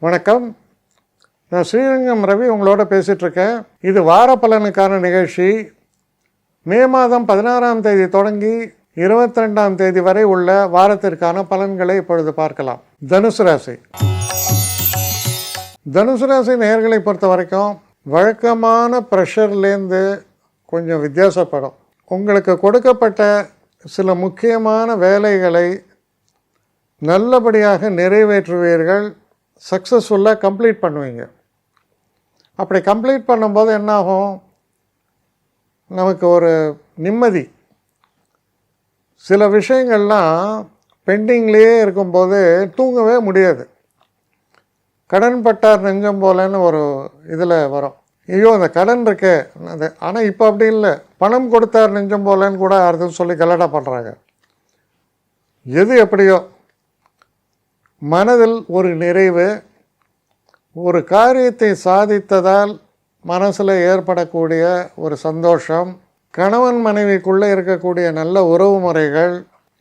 வணக்கம். நான் ஸ்ரீரங்கம் ரவி உங்களோட பேசிகிட்ருக்கேன். இது வார பலனுக்கான நிகழ்ச்சி. மே மாதம் 16ஆம் தேதி தொடங்கி 22ஆம் தேதி வரை உள்ள வாரத்திற்கான பலன்களை இப்பொழுது பார்க்கலாம். தனுசு ராசி. தனுசு ராசி நேயர்களை பொறுத்த வரைக்கும் வழக்கமான ப்ரெஷர்லேருந்து கொஞ்சம் வித்தியாசப்படும். உங்களுக்கு கொடுக்கப்பட்ட சில முக்கியமான வேலைகளை நல்லபடியாக நிறைவேற்றுவீர்கள். சக்ஸஸ்ஃபுல்லாக கம்ப்ளீட் பண்ணுவீங்க. அப்படி கம்ப்ளீட் பண்ணும்போது என்னாகும், நமக்கு ஒரு நிம்மதி. சில விஷயங்கள்லாம் பெண்டிங்லேயே இருக்கும்போது தூங்கவே முடியாது. கடன் பட்டார் நெஞ்சம் போலன்னு ஒரு இதில் வரும். ஐயோ அந்த கடன் இருக்கே அது, ஆனால் இப்போ அப்படி இல்லை. பணம் கொடுத்தார் நெஞ்சம் போலன்னு கூட யாருக்கும் சொல்லி கலடா பண்ணுறாங்க. எது எப்படியோ மனதில் ஒரு நிறைவு, ஒரு காரியத்தை சாதித்ததால் மனசில் ஏற்படக்கூடிய ஒரு சந்தோஷம், கணவன் மனைவிக்குள்ளே இருக்கக்கூடிய நல்ல உறவு முறைகள்,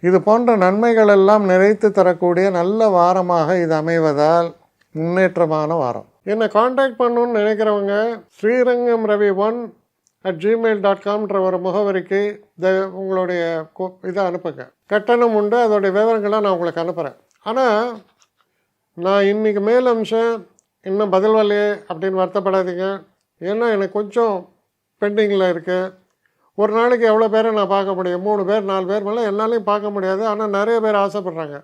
இது போன்ற நன்மைகள் எல்லாம் நிறைத்து தரக்கூடிய நல்ல வாரமாக இது அமைவதால் முன்னேற்றமான வாரம். என்னை காண்டாக்ட் பண்ணணுன்னு நினைக்கிறவங்க ஸ்ரீரங்கம் ரவி 1@gmail.com ஒரு முகவரிக்கு உங்களுடைய இதை அனுப்புங்க. கட்டணம் உண்டு, அதோடைய விவரங்களை நான் உங்களுக்கு அனுப்புகிறேன். ஆனால் நான் இன்றைக்கி மேல் அம்சம் இன்னும் பதில் வரலையே அப்படின்னு வருத்தப்படாதீங்க. ஏன்னா எனக்கு கொஞ்சம் பெண்டிங்கில் இருக்குது. ஒரு நாளைக்கு எவ்வளோ பேரை நான் பார்க்க முடியும்? 3 பேர் 4 பேர் மேலே என்னாலையும் பார்க்க முடியாது. ஆனால் நிறைய பேர் ஆசைப்பட்றாங்க.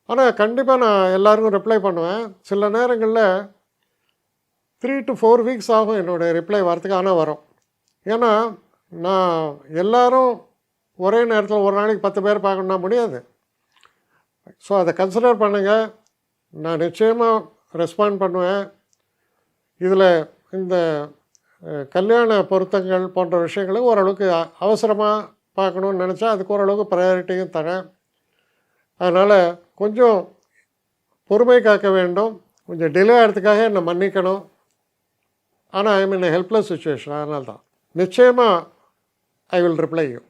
ஆனால் கண்டிப்பாக நான் எல்லாருக்கும் ரிப்ளை பண்ணுவேன். சில நேரங்களில் 3 to 4 வீக்ஸ் ஆகும் என்னுடைய ரிப்ளை வரத்துக்கு. ஆனால் வரும். ஏன்னா நான் எல்லோரும் ஒரே நேரத்தில் ஒரு நாளைக்கு 10 பேர் பார்க்கணுன்னா முடியாது. ஸோ அதை கன்சிடர் பண்ணுங்கள். நான் நிச்சயமாக ரெஸ்பாண்ட் பண்ணுவேன். இதில் இந்த கல்யாண பொருத்தங்கள் போன்ற விஷயங்களை ஓரளவுக்கு அவசரமாக பார்க்கணுன்னு நினச்சா அதுக்கு ஓரளவுக்கு ப்ரையாரிட்டியும் தரேன். அதனால் கொஞ்சம் பொறுமை காக்க வேண்டும். கொஞ்சம் டிலே ஆகிறதுக்காக என்னை மன்னிக்கணும். ஆனால் ஐ மீன் ஹெல்ப்லெஸ் சுச்சுவேஷன். அதனால தான் நிச்சயமாக ஐ வில் ரிப்ளை யூ.